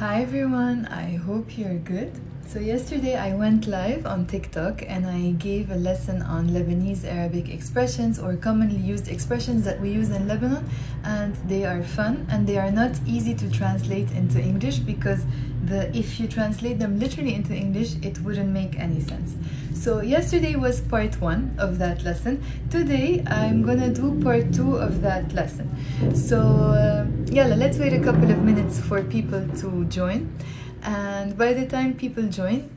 Hi everyone, I hope you're good. So yesterday I went live on TikTok and I gave a lesson on Lebanese Arabic expressions or commonly used expressions that we use in Lebanon, and they are fun and they are not easy to translate into English because if you translate them literally into English it wouldn't make any sense. So yesterday was part 1 of that lesson. Today I'm gonna do part 2 of that lesson. So let's wait a couple of minutes for people to join. And by the time people join,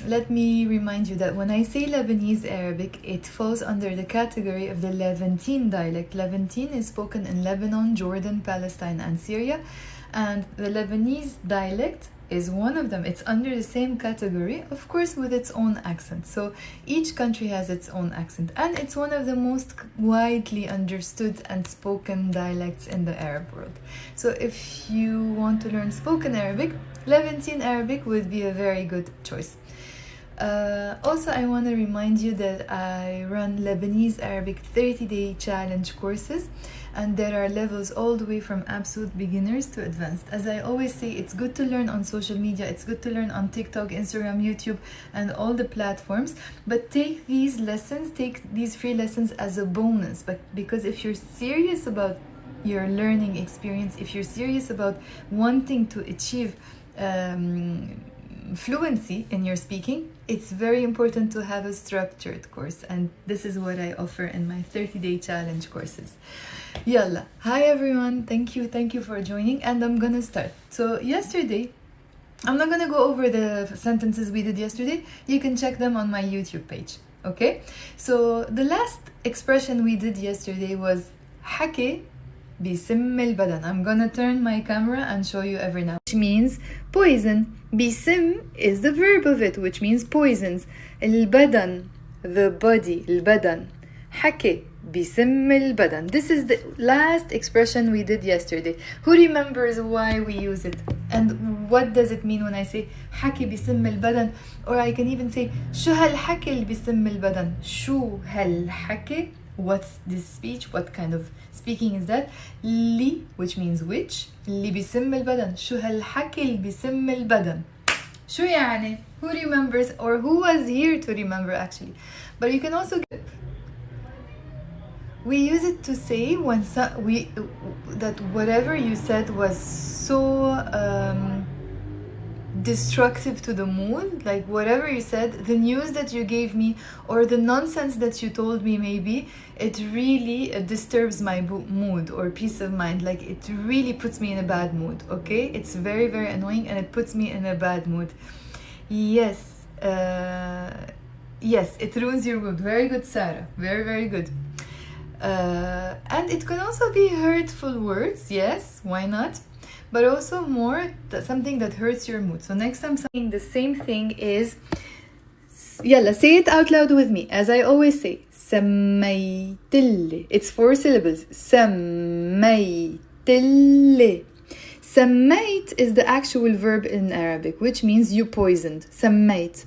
let me remind you that when I say Lebanese Arabic, it falls under the category of the Levantine dialect. Levantine is spoken in Lebanon, Jordan, Palestine, and Syria. And the Lebanese dialect is one of them. It's under the same category, of course, with its own accent. So each country has its own accent, and it's one of the most widely understood and spoken dialects in the Arab world. So if you want to learn spoken Arabic, Levantine Arabic would be a very good choice. Also, I want to remind you that I run Lebanese Arabic 30-day challenge courses, and there are levels all the way from absolute beginners to advanced. As I always say, it's good to learn on social media, it's good to learn on TikTok, Instagram, YouTube, and all the platforms, but take these free lessons as a bonus. But because if you're serious about your learning experience, if you're serious about wanting to achieve fluency in your speaking, it's very important to have a structured course, and this is what I offer in my 30-day challenge courses. Yalla, hi everyone, thank you for joining, and I'm gonna start. So yesterday, I'm not gonna go over the sentences we did yesterday. You can check them on my YouTube page, okay? So the last expression we did yesterday was حكي بسم البدن. I'm gonna turn my camera and show you every now, which means poison. بسم is the verb of it, which means poisons. البدن, the body, البدن. حكي بسم البدن. This is the last expression we did yesterday. Who remembers why we use it? And what does it mean when I say حكي بسم البدن? Or I can even say شو هالحكي اللي بسم البدن? شو هالحكي? What's this speech? What kind of speaking is that? li, which means which. اللي بسم البدن. شو هالحكي اللي بسم البدن? شو يعني? Who remembers, or who was here to remember actually? But you can also we use it to say when that whatever you said was so destructive to the mood, like whatever you said, the news that you gave me, or the nonsense that you told me, maybe it really disturbs my mood or peace of mind. Like it really puts me in a bad mood, okay? It's very, very annoying and it puts me in a bad mood. Yes, it ruins your mood. Very good, Sarah. Very, very good. And it can also be hurtful words. Yes, why not? But also something that hurts your mood. So next time saying the same thing is, yalla, say it out loud with me. As I always say, سميتلي. It's 4 syllables. سميتلي. سميت is the actual verb in Arabic, which means you poisoned. سميت.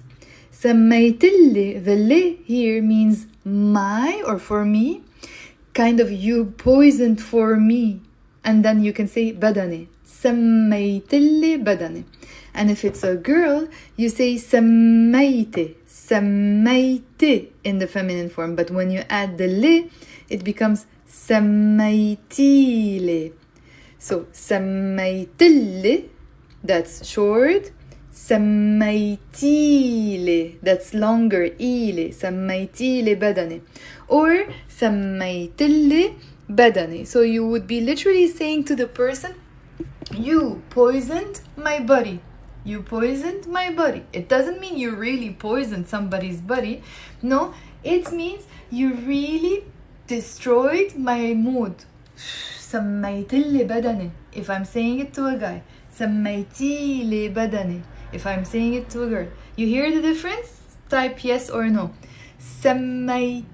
سميتلي. The li here means my or for me. Kind of you poisoned for me. And then you can say بدني. سميتلي بدني. And if it's a girl, you say سميتي. سميتي in the feminine form. But when you add the li, it becomes سميتيلي. So سميتلي, that's short. سميتيلي, that's longer. إيلي. سميتيلي بدني. Or سميتلي بدني. So you would be literally saying to the person, you poisoned my body. You poisoned my body. It doesn't mean you really poisoned somebody's body. No, it means you really destroyed my mood. سميتلي بدني. If I'm saying it to a guy. سميتيلي بدني. If I'm saying it to a girl. You hear the difference? Type yes or no. سميتلي.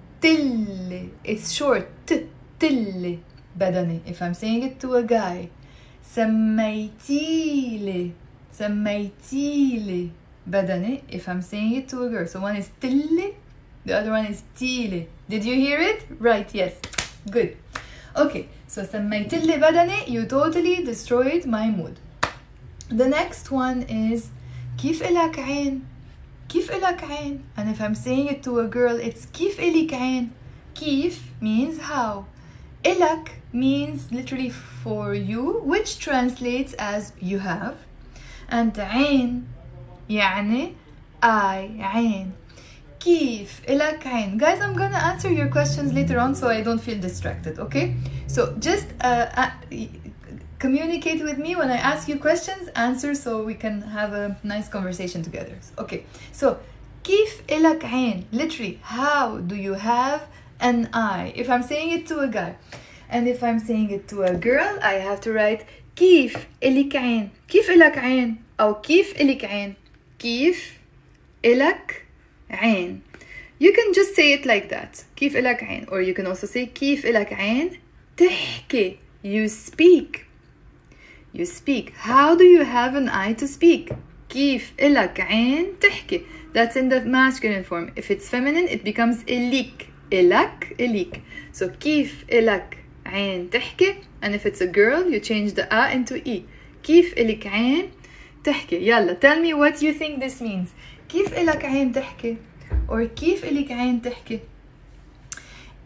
It's short. تلي بدني. If I'm saying it to a guy. سميتيلي بدني. If I'm saying it to a girl. So one is تلي, the other one is تيلي. Did you hear it? Right, yes. Good. Okay, so سميتلي بدني, you totally destroyed my mood. The next one is كيف إلك عين. كيف إلك عين. And if I'm saying it to a girl, it's كيف إلك عين. كيف means how. إلك means literally for you, which translates as you have. And عين يعني I, عين. كيف إلك عين. Guys, I'm gonna answer your questions later on so I don't feel distracted, okay? So just communicate with me when I ask you questions, answer so we can have a nice conversation together. Okay, so كيف إلك عين, literally, how do you have an eye? If I'm saying it to a guy, and if I'm saying it to a girl, I have to write كيف إلك عين. كيف إلك عين أو كيف إلك عين. كيف إلك عين. You can just say it like that. كيف إلك عين. Or you can also say كيف إلك عين تحكي. You speak. You speak. How do you have an eye to speak? كيف إلك عين تحكي. That's in the masculine form. If it's feminine, it becomes إليك. إلك إليك. So كيف إلك عين تحكي. And if it's a girl, you change the A into E. كيف إلك عين تحكي. يلا, tell me what you think this means. كيف إلك عين تحكي. Or كيف إلك عين تحكي.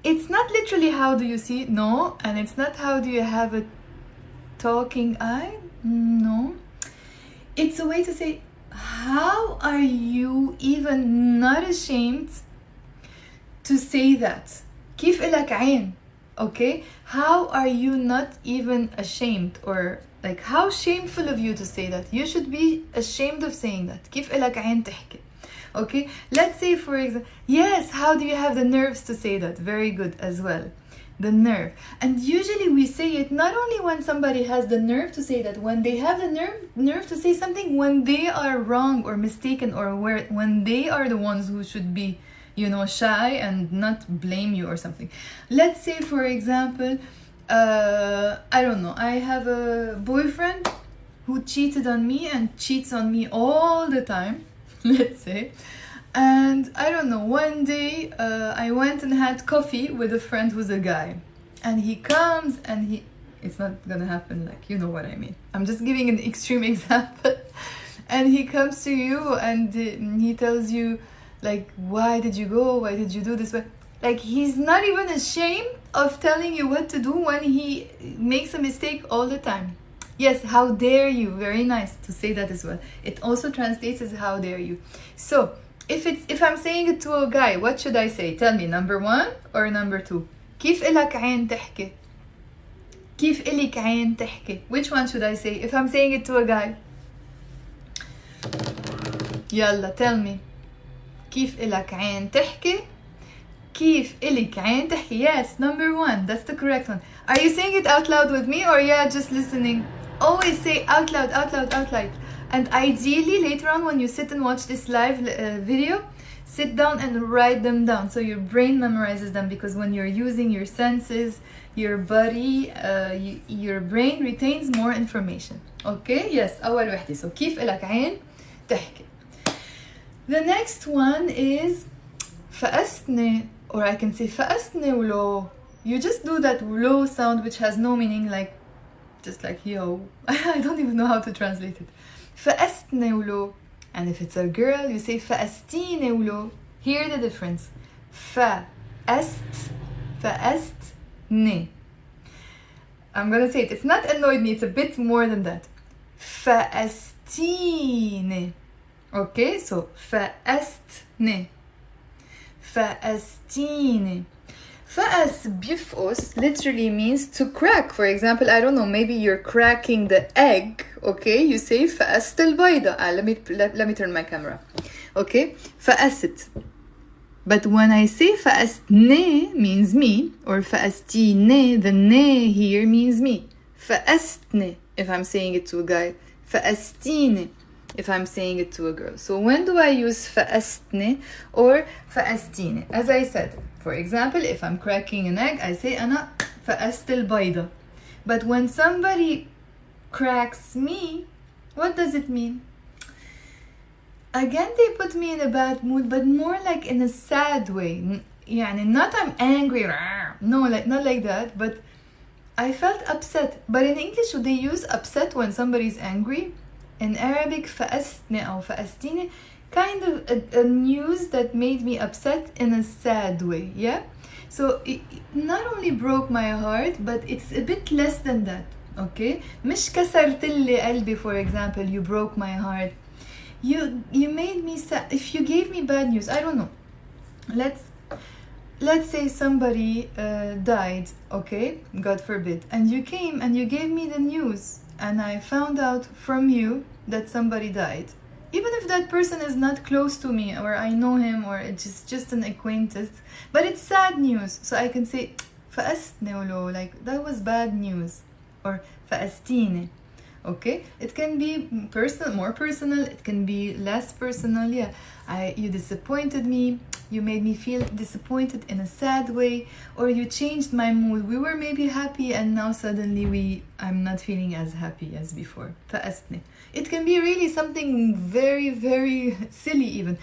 It's not literally how do you see, no. And it's not how do you have a talking eye, no. It's a way to say, how are you even not ashamed to say that. كيف إلك عين. Okay, how are you not even ashamed, or like how shameful of you to say that. You should be ashamed of saying that. كيف إلك عين تحكي. Okay, let's say for example, yes, how do you have the nerves to say that. Very good as well, the nerve. And usually we say it not only when somebody has the nerve to say that, when they have the nerve to say something when they are wrong or mistaken, or when they are the ones who should be, you know, shy and not blame you or something. Let's say for example, I don't know, I have a boyfriend who cheated on me and cheats on me all the time, let's say. And I don't know, one day I went and had coffee with a friend who's a guy, and he comes and it's not gonna happen, like, you know what I mean, I'm just giving an extreme example. And he comes to you and he tells you, like, why did you go, why did you do this, like, he's not even ashamed of telling you what to do when he makes a mistake all the time. Yes, how dare you, very nice to say that as well. It also translates as how dare you. So if I'm saying it to a guy, what should I say? Tell me, number 1 or number 2? كيف إلك عين تحكي. كيف إلك عين تحكي. Which one should I say if I'm saying it to a guy? يلا, tell me. كيف إلك عين تحكي. كيف إلك عين تحكي. Yes, number 1, that's the correct one. Are you saying it out loud with me, or yeah, just listening? Always say out loud, out loud, out loud. And ideally later on when you sit and watch this live video, sit down and write them down so your brain memorizes them, because when you're using your senses, your body, your brain retains more information. Okay, yes, أول وحدة. So كيف إلك عين تحكي. The next one is فأستني, or I can say فأستني ولو. You just do that low sound which has no meaning, like just like yo. I don't even know how to translate it. فأستني ولو. And if it's a girl, you say فأستيني ولو. Hear the difference. فأستني. I'm gonna say it. It's not annoyed me. It's a bit more than that. فأستيني. Okay, so فأستني. فأستيني. فأس بيفقس literally means to crack. For example, I don't know, maybe you're cracking the egg. Okay, you say فأست البيضة. Let me turn my camera. Okay, فأست. But when I say فأستني means me, or فأستيني, the ne here means me. فأستني if I'm saying it to a guy. فأستيني if I'm saying it to a girl. So when do I use فأستني or فأستيني? As I said, for example, if I'm cracking an egg, I say أنا فأست البيضة. But when somebody cracks me, what does it mean? Again, they put me in a bad mood, but more like in a sad way. يعني not I'm angry, no, like not like that, but I felt upset. But in English, should they use upset when somebody's angry? in Arabic فأستني أو فأستيني kind of a news that made me upset in a sad way, yeah? So it not only broke my heart, but it's a bit less than that, okay? مش كسرت لي قلبي, for example, you broke my heart. You made me sad. If you gave me bad news, I don't know. Let's say somebody died, okay? God forbid. And you came and you gave me the news, and I found out from you that somebody died. Even if that person is not close to me, or I know him, or it's just an acquaintance, but it's sad news, so I can say فأستني ولو, like that was bad news, or فأستيني. Okay, it can be personal, more personal, it can be less personal. Yeah, you disappointed me, you made me feel disappointed in a sad way, or you changed my mood. We were maybe happy and now suddenly I'm not feeling as happy as before. فأستني. It can be really something very, very silly even.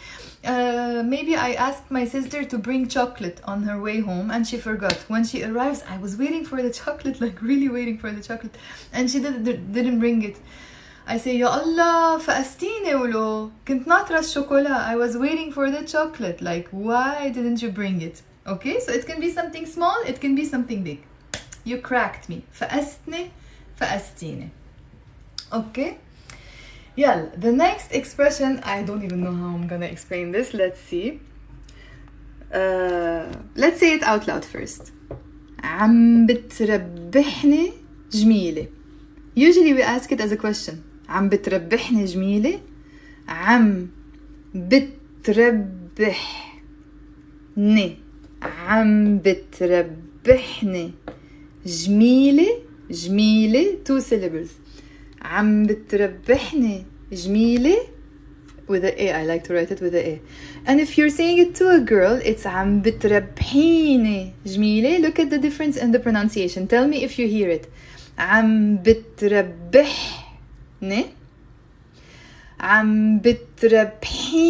Maybe I asked my sister to bring chocolate on her way home and she forgot. When she arrives, I was waiting for the chocolate, like really waiting for the chocolate, and she didn't bring it. I say, Ya Allah, فأستيني ولو كنت ناطرة الشوكولا. I was waiting for the chocolate. Like, why didn't you bring it? Okay, so it can be something small, it can be something big. You cracked me. فأستني فأستيني. Okay. Yeah, the next expression, I don't even know how I'm gonna explain this. Let's see. Let's say it out loud first. عم بتربحني جميلة. Usually we ask it as a question. عم بتربحني جميلة. عم بتربحني. عم بتربحني جميلة. جميلة, 2 syllables. عم بتربحني جميلة with a A. I like to write it with a A. And if you're saying it to a girl, it's عم بتربحيني جميلة. Look at the difference in the pronunciation. Tell me if you hear it. عم بتربحني. عم بتربحيني.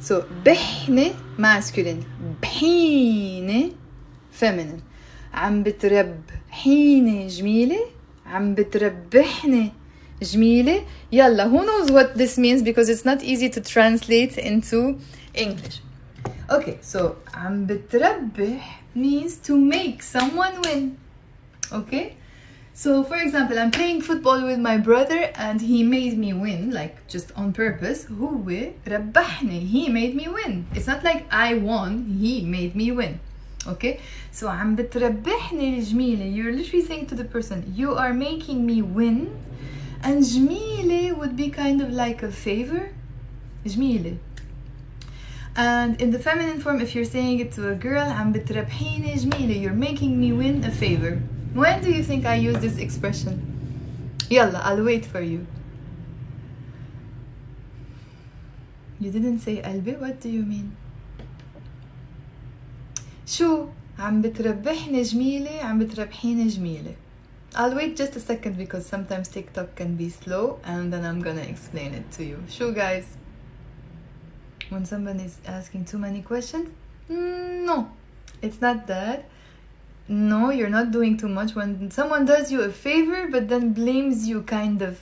So بحني masculine. بحيني feminine. عم بتربحيني جميلة. عم بتربحني جميلة. يلا, who knows what this means, because it's not easy to translate into English. Okay, so عم بتربح means to make someone win. Okay, so for example, I'm playing football with my brother and he made me win, like just on purpose. هو ربحني, he made me win. It's not like I won, he made me win. Okay, so عم بتربحني جميلة, you're literally saying to the person, you are making me win. And جميلة would be kind of like a favor. جميلة. And in the feminine form, if you're saying it to a girl, عم بتربحيني جميلة, you're making me win a favor. When do you think I use this expression? يلا, I'll wait for you. You didn't say قلبي, what do you mean? شو عم بتربحني جميلة. عم بتربحيني جميلة. I'll wait just a second because sometimes TikTok can be slow, and then I'm gonna explain it to you. Shoo, guys. When someone is asking too many questions, no, it's not that. No, you're not doing too much. When someone does you a favor but then blames you, kind of.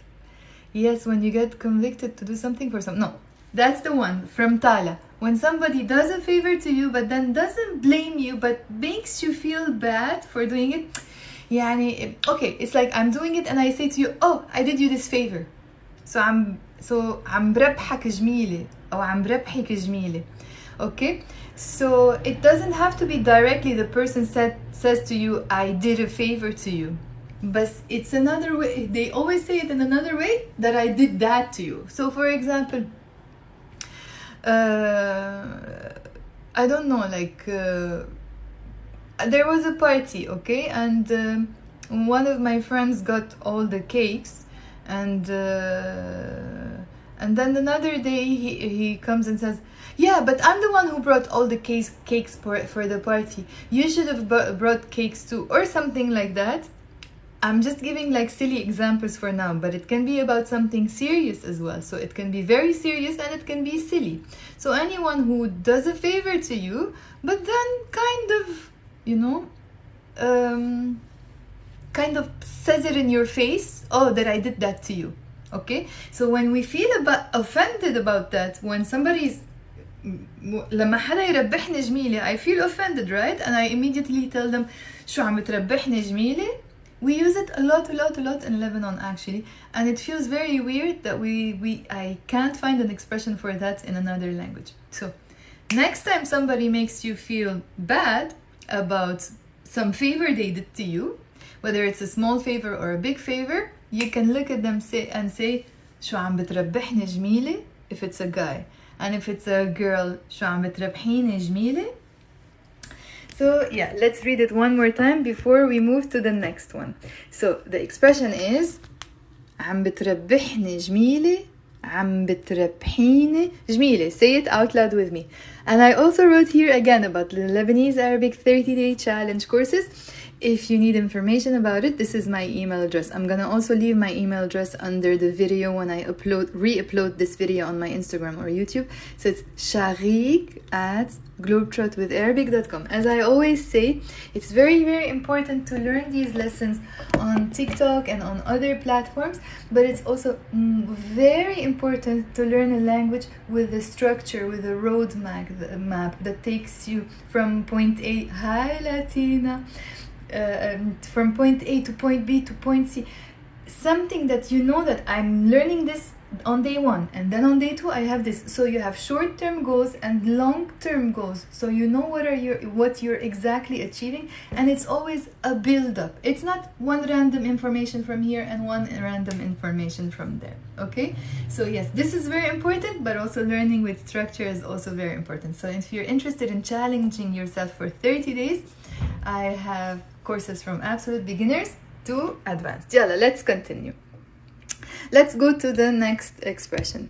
Yes, when you get convicted to do something for some. No, that's the one from Tala. When somebody does a favor to you but then doesn't blame you but makes you feel bad for doing it. يعني, okay, it's like I'm doing it and I say to you, oh, I did you this favor. So عم بربحك جميلة أو عم بربحك جميلة. Okay, so it doesn't have to be directly the person says to you, I did a favor to you. But it's another way. They always say it in another way, that I did that to you. So for example, I don't know, like there was a party, okay, and one of my friends got all the cakes, and then another day he comes and says, yeah, but I'm the one who brought all the cakes for the party. You should have brought cakes too, or something like that. I'm just giving like silly examples for now, but it can be about something serious as well. So it can be very serious and it can be silly. So anyone who does a favor to you, but then kind of, you know, kind of says it in your face, oh, that I did that to you. Okay, so when we feel offended about that, when somebody's لما حدا يربحني جميلة, I feel offended, right? And I immediately tell them شو عم تربحني جميلة. We use it a lot in Lebanon actually, and it feels very weird that I can't find an expression for that in another language. So next time somebody makes you feel bad about some favor they did to you, whether it's a small favor or a big favor, you can look at them and say شو عم بتربحني جميلة if it's a guy, and if it's a girl شو عم بتربحيني جميلة. So yeah, let's read it one more time before we move to the next one. So the expression is عم بتربحني جميلة, عم بتربحيني جميلة. Say it out loud with me. And I also wrote here again about the Lebanese Arabic 30-day challenge courses. If you need information about it, this is my email address. I'm gonna also leave my email address under the video when I re-upload this video on my Instagram or YouTube. So it's sharik@globetrotwitharabic.com. As I always say, it's very important to learn these lessons on TikTok and on other platforms, but it's also very important to learn a language with a structure, with a road map that takes you from point A, hi Latina, from point A to point B to point C. Something that you know that I'm learning this on day one, and then on day two I have this. So you have short-term goals and long-term goals, so you know what you're exactly achieving, and it's always a build-up. It's not one random information from here and one random information from there. Okay, so yes, this is very important, but also learning with structure is also very important. So if you're interested in challenging yourself for 30 days, I have courses from absolute beginners to advanced. Yalla, let's continue. Let's go to the next expression.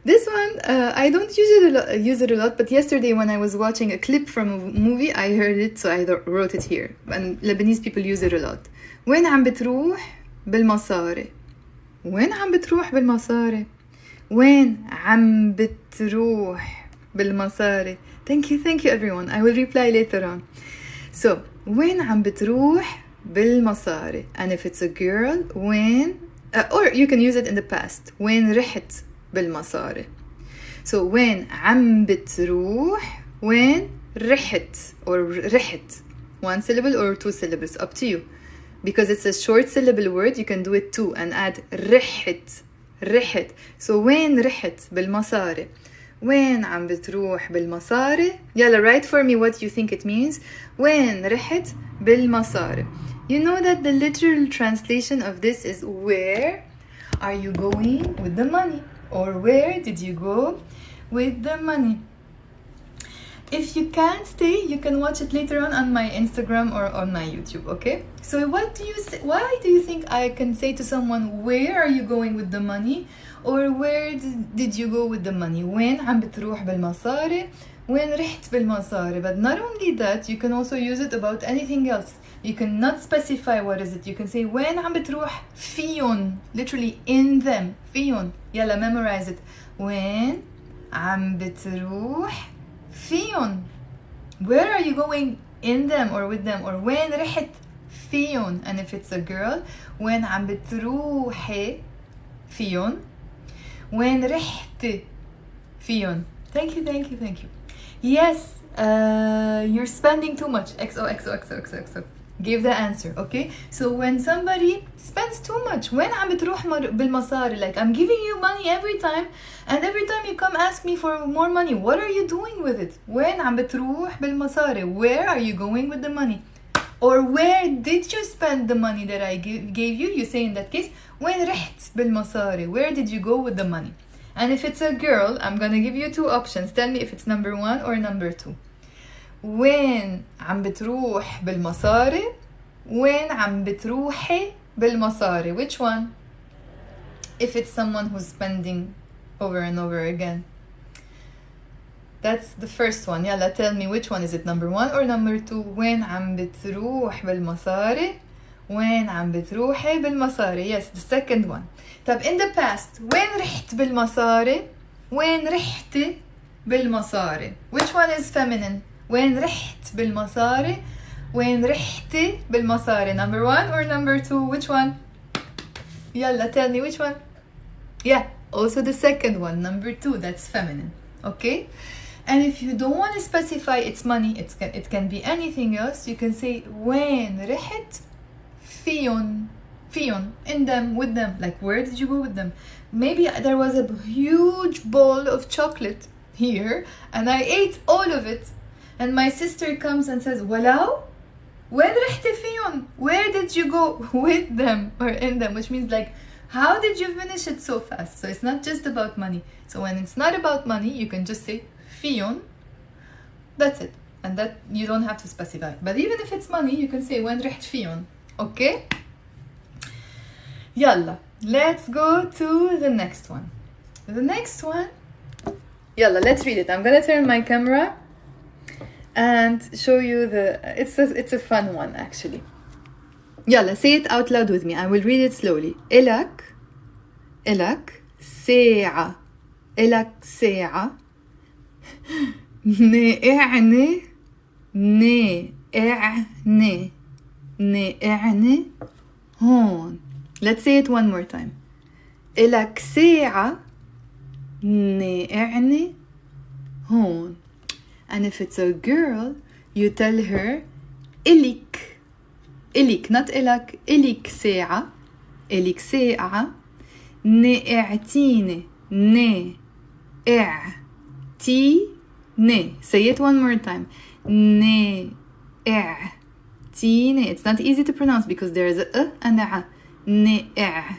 This one, I don't use it a lot, but yesterday when I was watching a clip from a movie, I heard it, so I wrote it here. And Lebanese people use it a lot. وين عم بتروح بالمصاري? وين عم بتروح بالمصاري? وين عم بتروح بالمصاري? Thank you everyone. I will reply later on. So, وين عم بتروح بالمصاري? And if it's a girl, وين or you can use it in the past. وين رحت بالمصاري? So وين عم بتروح, وين رحت, or رحت. One syllable or two syllables, up to you. Because it's a short syllable word, you can do it two and add رحت, رحت. So وين رحت بالمصاري? وين عم بتروح بالمصاري? يلا, write for me what you think it means. وين رحت بالمصاري? You know that the literal translation of this is where are you going with the money? Or where did you go with the money? If you can't stay, you can watch it later on my Instagram or on my YouTube, okay? So why do you think I can say to someone, where are you going with the money? Or where did you go with the money? وين عم بتروح بالمصاري? وين رحت بالمصاري? But not only that, you can also use it about anything else. You cannot specify what is it. You can say وين عم بتروح فيون, literally in them, فيون. يلا, memorize it. وين عم بتروح فيون? Where are you going in them or with them? Or وين رحت فيون? And if it's a girl, وين عم بتروحي فيون? وين رحت فيون? Thank you. Yes, you're spending too much. XOXO. Give the answer, okay? So when somebody spends too much, when عم بتروح بالمصاري, like I'm giving you money every time, and every time you come ask me for more money, what are you doing with it? when عم بتروح بالمصاري? Where are you going with the money? Or where did you spend the money that I gave you? You say in that case, وين رحت بالمصاري? Where did you go with the money? And if it's a girl, I'm gonna give you two options. Tell me if it's number 1 or number 2. وين عم بتروح بالمصاري? وين عم بتروحي بالمصاري? Which one? If it's someone who's spending over and over again. That's the first one. Yalla, tell me which one is it, number 1 or number 2? وين عم بتروح بالمصاري? وين عم بتروحي بالمصاري? Yes, the second one. طب in the past, وين رحت بالمصاري? وين رحت بالمصاري? Which one is feminine? وين رحت بالمصاري؟ وين رحت بالمصاري? Number 1 or number 2? Which one? يلا, tell me which one? Yeah, also the second one, number 2, that's feminine. Okay? And if you don't want to specify it's money, it can be anything else. You can say وين رحت فيهم in them, with them. Like, where did you go with them? Maybe there was a huge bowl of chocolate here and I ate all of it, and my sister comes and says ولو وين رحت فيهم, where did you go with them or in them, which means like, how did you finish it so fast? So it's not just about money. So when it's not about money, you can just say فيهم, that's it, and that you don't have to specify. But even if it's money, you can say وين رحت فيهم. Okay? Yalla, let's go to the next one. The next one, yalla, let's read it. I'm gonna turn my camera and show you it's a fun one actually. Yalla, say it out loud with me. I will read it slowly. إلك ساعة نعني هون. Let's say it one more time. إلك ساعة نعني هون. And if it's a girl, you tell her إلك, not إلك, إلك ساعة نأعتيني Say it one more time. نأعتيني. It's not easy to pronounce because there is a and a. نأعتيني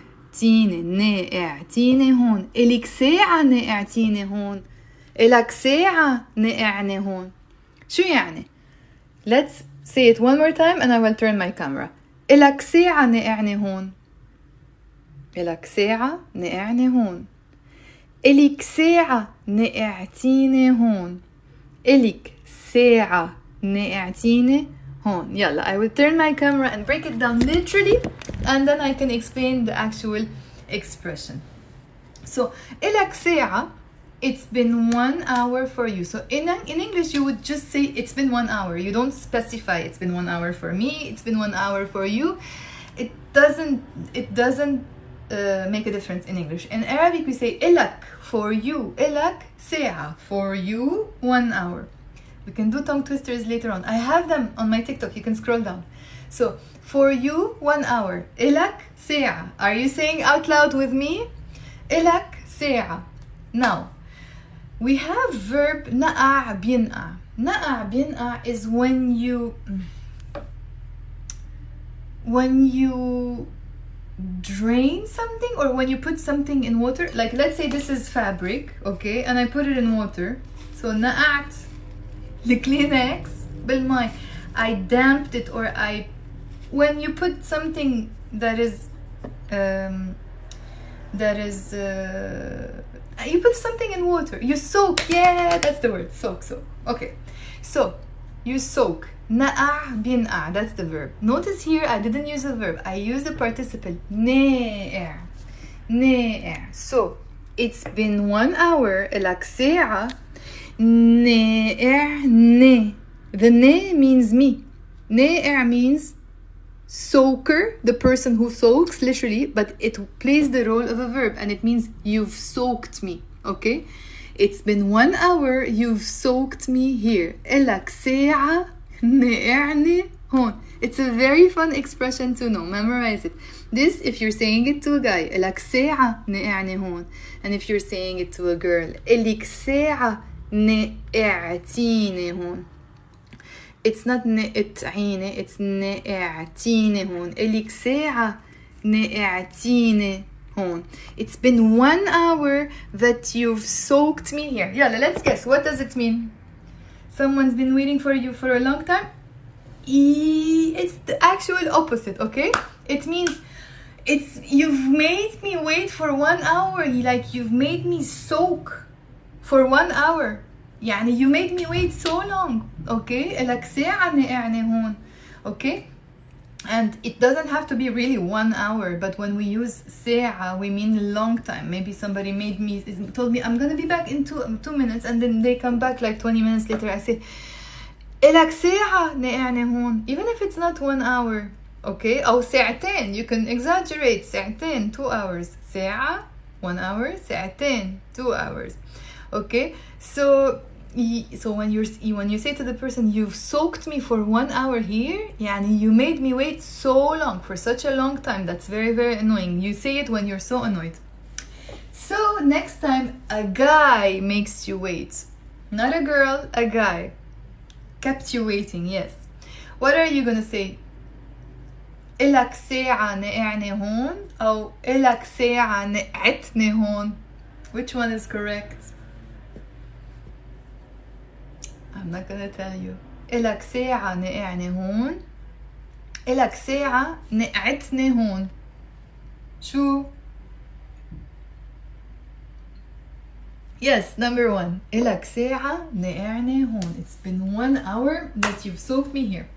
هون. إلك ساعة نأعتيني هون. إلك ساعة نأعني هون. شو يعني؟ Let's say it one more time and I will turn my camera. إلك ساعة نأعني هون. إلك ساعة نأعني هون. إلك ساعة نأعتيني هون. إلك ساعة نأعتيني هون. Yalla, I will turn my camera and break it down literally, and then I can explain the actual expression. So, إلك ساعة, it's been 1 hour for you. So in English, you would just say it's been 1 hour. You don't specify it's been 1 hour for me, it's been 1 hour for you. It doesn't make a difference in English. In Arabic, we say إلك, for you. إلك ساعة, for you 1 hour. We can do tongue twisters later on. I have them on my TikTok. You can scroll down. So for you 1 hour. إلك ساعة. Are you saying out loud with me? إلك ساعة. Now we have verb نقع بينقع. نقع بينقع is when you drain something, or when you put something in water. Like, let's say this is fabric, okay, and I put it in water. So نقعت الكلينكس بالماء. I damped it, or when you put something that is you put something in water, you soak. Yeah, that's the word, soak. Okay, so you soak. نقع بينقع, that's the verb. Notice here I didn't use a verb, I used the participle نائع. So it's been 1 hour. إلك ساعة نائع. The ne means me. نائع means soaker, the person who soaks, literally, but it plays the role of a verb, and it means you've soaked me. Okay, it's been 1 hour, you've soaked me here. إلك ساعة نقعني هون. It's a very fun expression to know. Memorize it. This if you're saying it to a guy. إلك ساعة نقعني هون. And if you're saying it to a girl. إلك ساعة نقعتيني هون. It's not نقعتيني, it's نقعتيني هون. إلك ساعة نقعتيني هون. It's been 1 hour that you've soaked me here. Yalla, let's guess. What does it mean? Someone's been waiting for you for a long time? It's the actual opposite, okay? It means you've made me wait for 1 hour. Like, you've made me soak for 1 hour. يعني you made me wait so long. Okay? إلك ساعة نقعني هون. Okay? And it doesn't have to be really 1 hour, but when we use ساعة, we mean a long time. Maybe somebody told me I'm gonna be back in 2 minutes, and then they come back like 20 minutes later. I say إلك ساعة نقعني هون, even if it's not 1 hour. Okay? أو ساعتين, you can exaggerate. ساعتين, 2 hours. ساعة 1 hour. ساعتين, 2 hours. Okay, so when you say to the person, you've soaked me for 1 hour here, يعني you made me wait so long, for such a long time. That's very, very annoying. You say it when you're so annoyed. So next time a guy makes you wait, not a girl, a guy kept you waiting, yes, what are you gonna say? إلك ساعة نقعني هون أو إلك ساعة نقعتني هون. Which one is correct? I'm not gonna tell you. إلك ساعة نقعني هون, إلك ساعة نقعتني هون. شو؟ Yes, number 1. إلك ساعة نقعني هون. It's been 1 hour that you've soaked me here.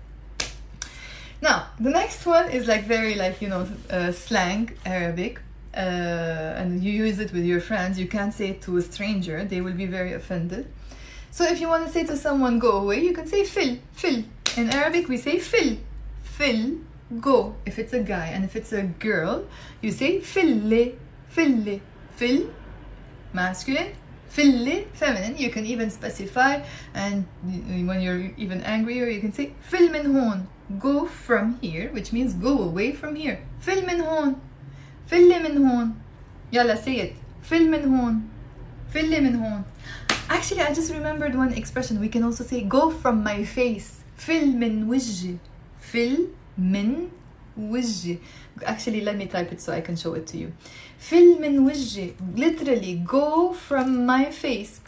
Now, the next one is like very like, you know, slang Arabic. And you use it with your friends. You can't say it to a stranger. They will be very offended. So if you want to say to someone, go away, you can say fil, fil. In Arabic, we say fil, fil, go. If it's a guy, and if it's a girl, you say fille, fille, fil, masculine, fille, feminine. You can even specify, and when you're even angrier, you can say fil min hon, go from here, which means go away from here. Fil min hon, fille min hon. Yalla, say it. Fil min hon, fille min hon. Actually, I just remembered one expression. We can also say go from my face. Fil min wajhi. Fil min wajhi. Actually, let me type it so I can show it to you. Fil min wajhi. Literally, go from my face.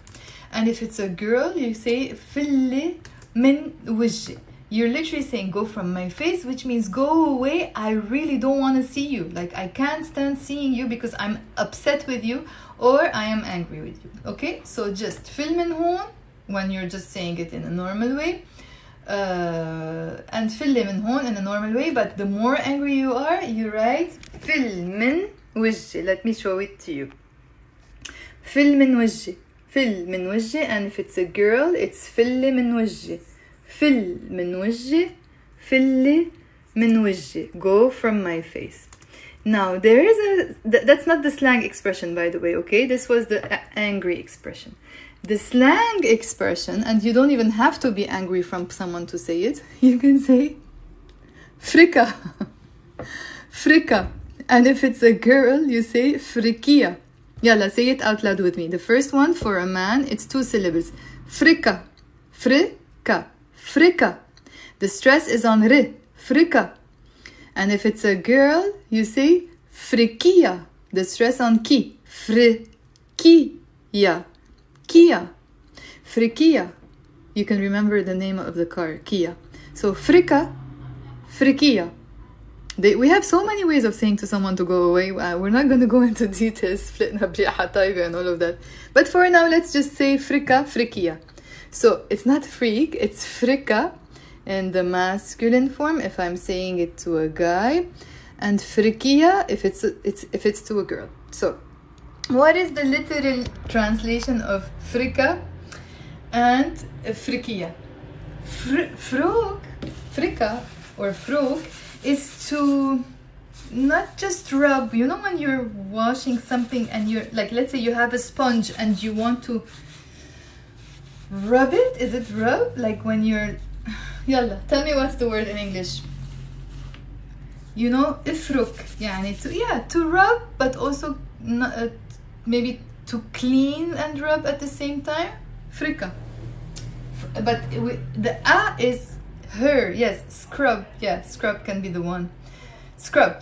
And if it's a girl, you say fil min wajhi. You're literally saying go from my face, which means go away. I really don't want to see you. Like, I can't stand seeing you because I'm upset with you or I am angry with you. Okay, so just fil min hon when you're just saying it in a normal way, and fil min hon in a normal way. But the more angry you are, you write fil min wajhi. Let me show it to you. Fil min wajhi, fil min wajhi. And if it's a girl, it's fil min wajhi. Fil min wajhi, fil min wajhi. Go from my face. Now, there is that's not the slang expression, by the way, okay? This was the angry expression. The slang expression, and you don't even have to be angry from someone to say it. You can say frika, frika. And if it's a girl, you say frikia. Yalla, say it out loud with me. The first one, for a man, it's 2 syllables. Frika, frika, frika. The stress is on r, frika. And if it's a girl, you say frikia. The stress on ki, frikia, Kia, frikia. You can remember the name of the car, Kia. So frika, frikia. We have so many ways of saying to someone to go away. We're not going to go into details, and all of that. But for now, let's just say frika, frikia. So it's not freak, it's frika in the masculine form if I'm saying it to a guy, and frikia if it's to a girl. So what is the literal translation of frika and frikia? Frika or frok is to not just rub. You know when you're washing something and you're like, let's say you have a sponge and you want to rub it. Is it rub? Like when you're, yalla, tell me what's the word in English. You know, ifruk, yani to rub, but also not, maybe to clean and rub at the same time. Frika. But the a is her. Yes, scrub. Yeah, scrub can be the one. Scrub.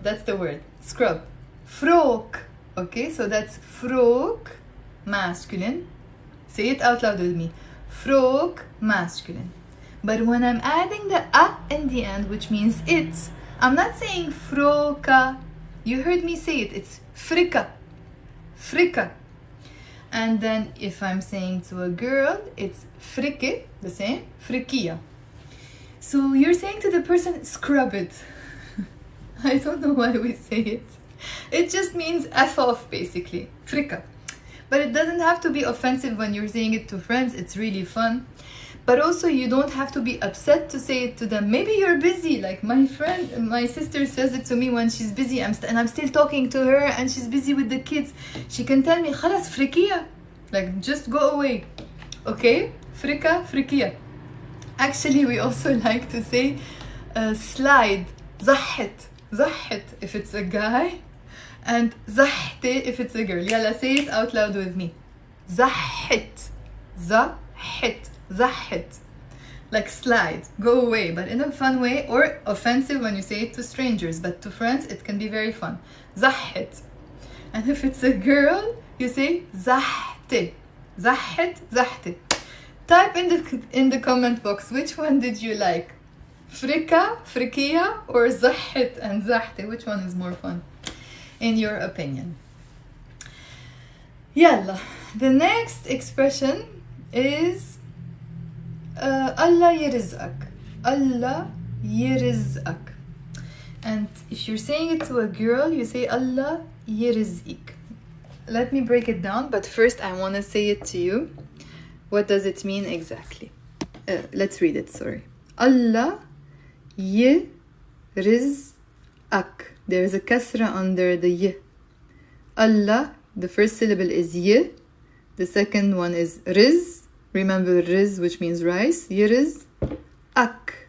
That's the word. Scrub. Frok. Okay, so that's frok, masculine. Say it out loud with me. Frok, masculine. But when I'm adding the a in the end, which means it, I'm not saying froka. You heard me say it. It's frika. Frika. And then if I'm saying to a girl, it's frike, the same, frikia. So you're saying to the person, scrub it. I don't know why we say it. It just means F off, basically. Frika. But it doesn't have to be offensive when you're saying it to friends. It's really fun. But also you don't have to be upset to say it to them. Maybe you're busy. Like my sister says it to me when she's busy and I'm still talking to her and she's busy with the kids. She can tell me, خلاص فركية. Like, just go away. Okay? فركية. Actually, we also like to say slide. زحت if it's a guy. And زحتي if it's a girl. Yalla, say it out loud with me. زحت. Like slide, go away, but in a fun way, or offensive when you say it to strangers, but to friends it can be very fun. زحت. And if it's a girl, you say زحتي. زحتي. Type in the comment box which one did you like? فركية or زحت and زحتي? Which one is more fun in your opinion? Yalla. The next expression is Allah يرزقك. Allah يرزقك. And if you're saying it to a girl, you say Allah يرزقك. Let me break it down, but first I want to say it to you. What does it mean exactly? Let's read it, sorry. Allah يرزقك. There's a kasra under the y. Allah, the first syllable is y. The second one is riz. Remember riz, which means rice. Yiriz ak.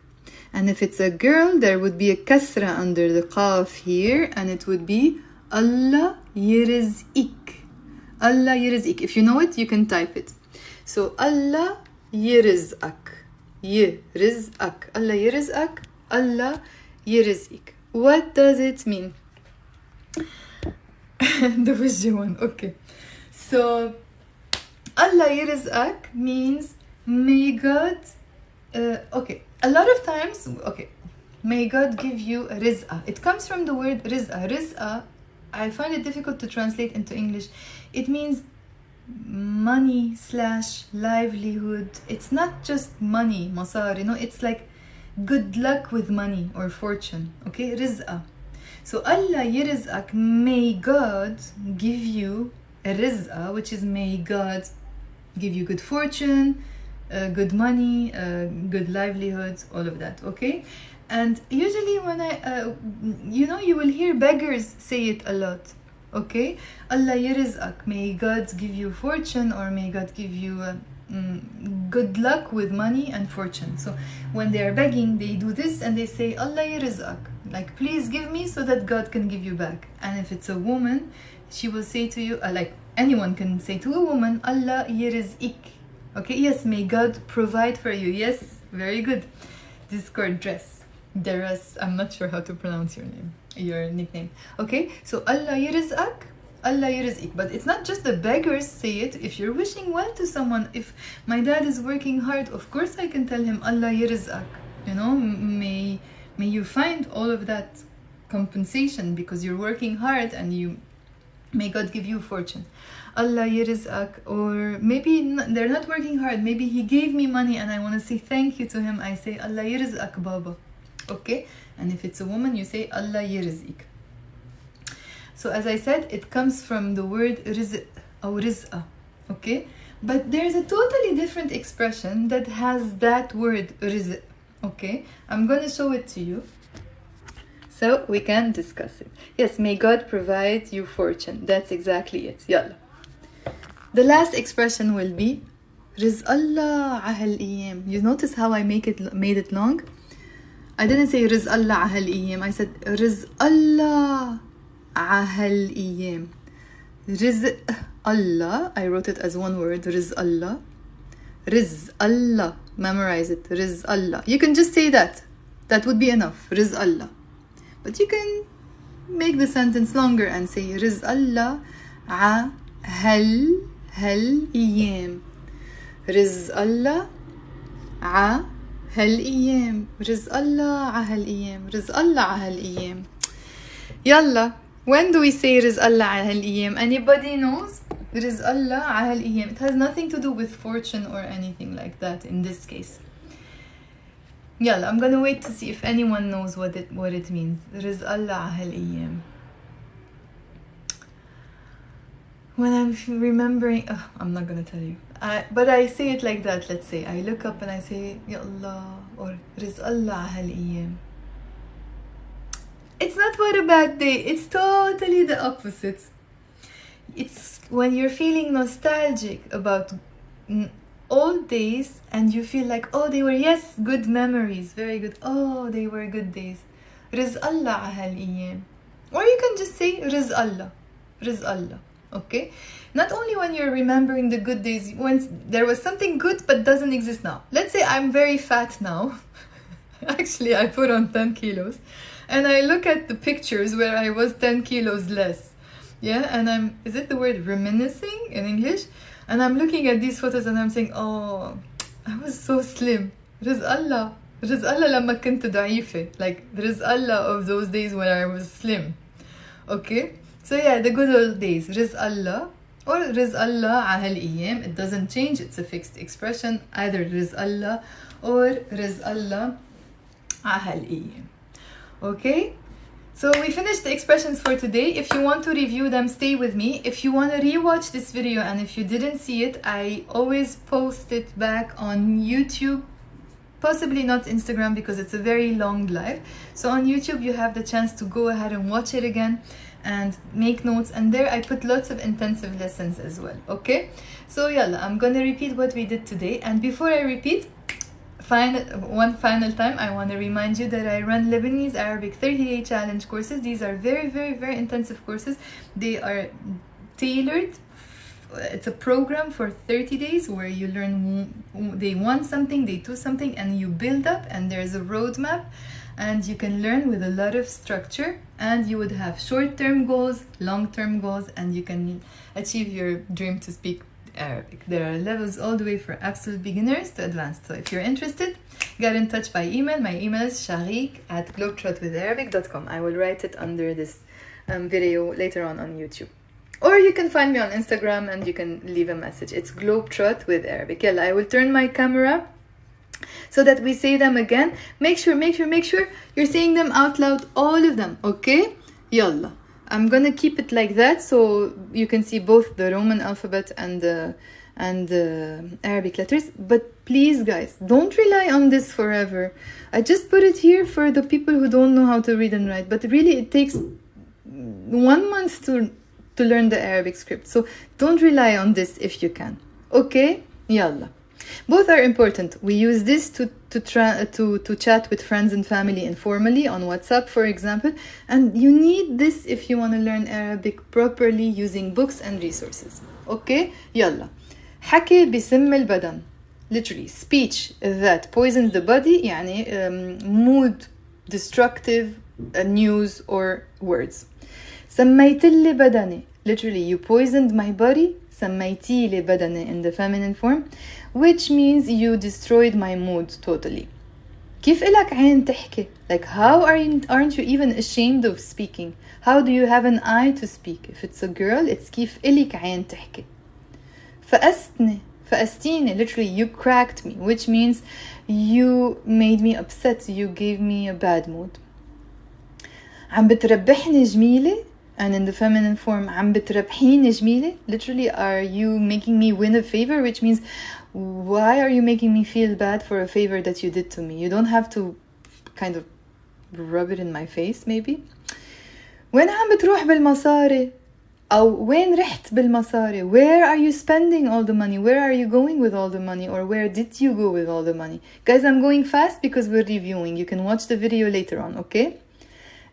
And if it's a girl, there would be a kasra under the qaf here, and it would be Allah yiriz'ik. Allah yiriz'ik. If you know it, you can type it. So Allah yiriz'ak. Yiriz'ak. Allah yiriz'ak. Allah yiriz'ik. What does it mean? The visual one. Okay. So Allah yiriz'ak means may God, a lot of times, may God give you riz'ah. It comes from the word riz'ah. Riz'ah, I find it difficult to translate into English. It means money / livelihood. It's not just money, masar, it's like good luck with money or fortune, okay, riz'ah. So Allah yiriz'ak, may God give you a riz'ah, which is may God give you good fortune, good money, good livelihood, all of that, okay? And usually when you will hear beggars say it a lot, okay? Allah yiriz'ak, may God give you fortune, or may God give you good luck with money and fortune. So when they are begging, they do this and they say Allah yiriz'ak, like please give me so that God can give you back. And if it's a woman, she will say to you, like anyone can say to a woman, Allah yiriz'ik. Okay, yes, may God provide for you. Yes, very good. Discord dress. Deras, I'm not sure how to pronounce your nickname. Okay, so Allah yiriz'ak, Allah yiriz'ik. But it's not just the beggars say it. If you're wishing well to someone, if my dad is working hard, of course I can tell him Allah yiriz'ak. May you find all of that compensation because you're working hard, and may God give you fortune. Allah yiriz'ak. Or maybe they're not working hard, maybe he gave me money and I want to say thank you to him. I say Allah yiriz'ak baba. Okay, and if it's a woman, you say Allah yiriz'ik. So as I said, it comes from the word rizq or riz'ah. Okay, but there's a totally different expression that has that word rizq. Okay, I'm gonna show it to you so we can discuss it. Yes, may God provide you fortune. That's exactly it. Yalla. The last expression will be Riz Allah ahal iyam. You notice how I made it long? I didn't say Riz Allah ahal iyam. I said Riz Allah ahal iyam. Riz Allah. I wrote it as one word. Riz Allah. Riz Allah. Memorize it. Riz Allah. You can just say that. That would be enough. Riz Allah. But you can make the sentence longer and say Riz Allah ahal iyam. Riz Allah ahal iyam. Riz Allah ahal iyam. Riz Allah ahal iyam. Yalla. When do we say Riz Allah ahal iyam? Anybody knows? Riz Allah ahal iyam. It has nothing to do with fortune or anything like that in this case. Yalla, I'm gonna wait to see if anyone knows what it means. Riz Allah ahal iyam. When I'm remembering, I'm not gonna tell you. But I say it like that. Let's say I look up and I say Ya Allah or رزق الله هالأيام. It's not what a bad day. It's totally the opposite. It's when you're feeling nostalgic about old days and you feel like, oh, they were, yes, good memories, very good. Oh, they were good days. رزق الله هالأيام. Or you can just say رزق الله. رزق الله. Okay? Not only when you're remembering the good days, when there was something good but doesn't exist now. Let's say I'm very fat now. Actually, I put on 10 kilos. And I look at the pictures where I was 10 kilos less. Yeah, and is it the word reminiscing in English? And I'm looking at these photos and I'm saying, oh, I was so slim. رزق الله. رزق الله لما كنت ضعيفة. Like, رزق Allah of those days when I was slim. Okay? So yeah, the good old days. رزق الله or رزق الله على هالأيام. It doesn't change. It's a fixed expression. Either رزق الله or رزق الله على هالأيام. Okay? So we finished the expressions for today. If you want to review them, stay with me. If you want to rewatch this video and if you didn't see it, I always post it back on YouTube. Possibly not Instagram because it's a very long live. So on YouTube you have the chance to go ahead and watch it again and make notes, and there I put lots of intensive lessons as well. Okay? So yalla, I'm gonna repeat what we did today, and before I repeat, one final time, I want to remind you that I run Lebanese Arabic 30-day challenge courses. These are very, very, very intensive courses. They are tailored. It's a program for 30 days where you learn day one something, day two something, and you build up, and there's a roadmap, and you can learn with a lot of structure, and you would have short-term goals, long-term goals, and you can achieve your dream to speak Arabic. There are levels all the way from absolute beginners to advanced. So if you're interested, get in touch by email. My email is sharik@globetrotwitharabic.com. I will write it under this video later on YouTube. Or you can find me on Instagram and you can leave a message. It's Globetrot with Arabic. Yalla, I will turn my camera so that we say them again. Make sure you're saying them out loud, all of them, okay? Yalla. I'm gonna keep it like that so you can see both the Roman alphabet and the Arabic letters. But please, guys, don't rely on this forever. I just put it here for the people who don't know how to read and write. But really, it takes 1 month to learn the Arabic script. So don't rely on this if you can. Okay? Yalla. Both are important. We use this to chat with friends and family informally on WhatsApp, for example. And you need this if you want to learn Arabic properly using books and resources. Okay? Yalla. حكي بسم البدن. Literally, speech that poisons the body, يعني mood destructive news or words. سميت لي بدني. Literally, you poisoned my body. سميتي لي بدني in the feminine form, which means you destroyed my mood totally. كيف إلك عين تحكي? Like, how aren't you even ashamed of speaking? How do you have an eye to speak? If it's a girl, it's كيف إلك عين تحكي. فأستيني, literally, you cracked me, which means you made me upset. You gave me a bad mood. عم بتربحني جميلة, and in the feminine form, عم بتربحيني جميلة. Literally, are you making me win a favor? Which means, why are you making me feel bad for a favor that you did to me? You don't have to kind of rub it in my face, maybe. وين عم بتروح بالمصاري? أو وين رحت بالمصاري? Where are you spending all the money? Where are you going with all the money? Or where did you go with all the money? Guys, I'm going fast because we're reviewing. You can watch the video later on, okay?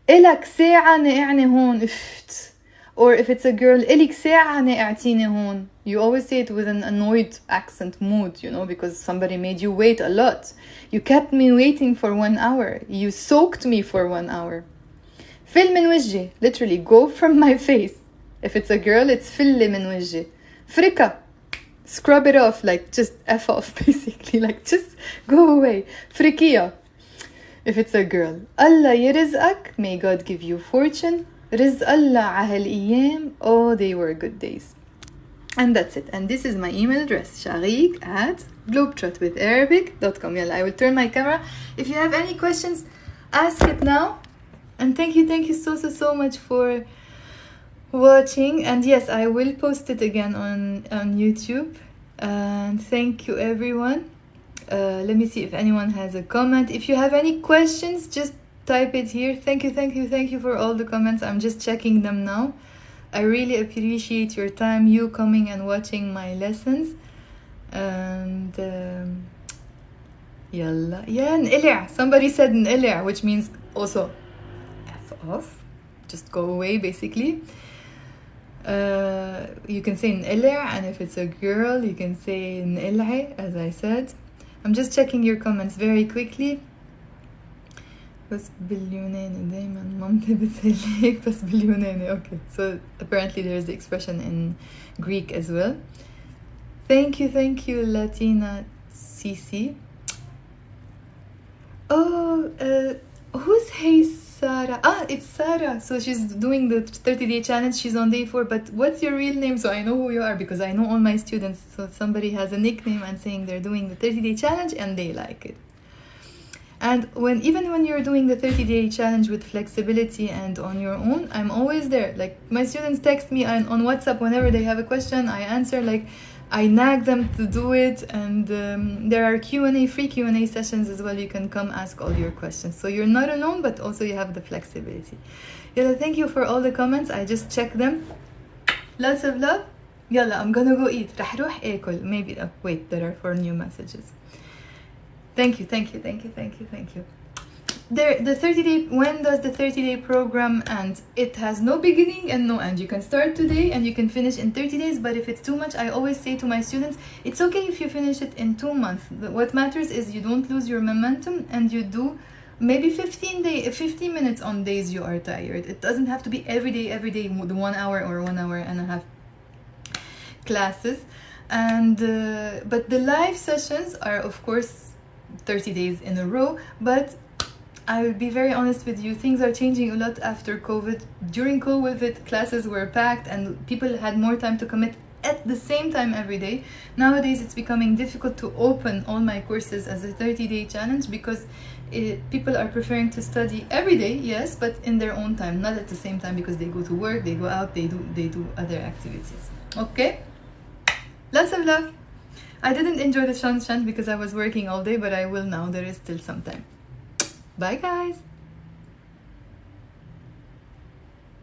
إلك ساعة نقعني هون افت. Or if it's a girl, إلك ساعة نقعتيني هون. You always say it with an annoyed accent mood, you know, because somebody made you wait a lot. You kept me waiting for 1 hour. You soaked me for 1 hour. فل من وجهي. Literally, go from my face. If it's a girl, it's فل من وجهي. فركة. Scrub it off, like just F off, basically. Like, just go away. فركية. If it's a girl, Allah يرزقك, may God give you fortune. رزق الله على هالأيام, oh, they were good days. And that's it. And this is my email address, sharik@globetrotwitharabic.com. Yalla, I will turn my camera. If you have any questions, ask it now. And thank you so much for watching. And yes, I will post it again on YouTube. And thank you everyone. Let me see if anyone has a comment. If you have any questions, just type it here. Thank you for all the comments. I'm just checking them now. I really appreciate your time, you coming and watching my lessons. And yalla. Yeah, نقلع. Somebody said نقلع, which means also F off. Just go away, basically. You can say نقلع, and if it's a girl, you can say نقلعي, as I said. I'm just checking your comments very quickly. بس باليوناني دايما مامتي بتسألك بس باليوناني. Okay, so apparently there's the expression in Greek as well. Thank you Latina CC. Oh, who's Hey Sarah? It's Sarah. So she's doing the 30-day challenge. She's on day 4. But what's your real name, so I know who you are, because I know all my students. So somebody has a nickname and saying they're doing the 30-day challenge and they like it. And even when you're doing the 30-day challenge with flexibility and on your own, I'm always there. Like, my students text me on WhatsApp whenever they have a question. I answer, like, I nag them to do it. And there are free Q&A sessions as well. You can come ask all your questions. So you're not alone, but also you have the flexibility. Yalla, thank you for all the comments. I just checked them. Lots of love. Yalla, I'm gonna go eat. رح روح آكل. Maybe, wait, there are 4 new messages. Thank you. The 30-day, when does the 30-day program end? It has no beginning and no end. You can start today and you can finish in 30 days, but if it's too much, I always say to my students, it's okay if you finish it in 2 months. What matters is you don't lose your momentum and you do maybe 15 minutes on days you are tired. It doesn't have to be every day, the 1 hour or 1 hour and a half classes. And but the live sessions are, of course, 30 days in a row. But I will be very honest with you, things are changing a lot after COVID. During COVID, classes were packed and people had more time to commit at the same time every day. Nowadays, it's becoming difficult to open all my courses as a 30-day challenge because people are preferring to study every day, yes, but in their own time, not at the same time, because they go to work, they go out, they do other activities. Okay? Lots of love. I didn't enjoy the chant because I was working all day, but I will now. There is still some time. Bye, guys.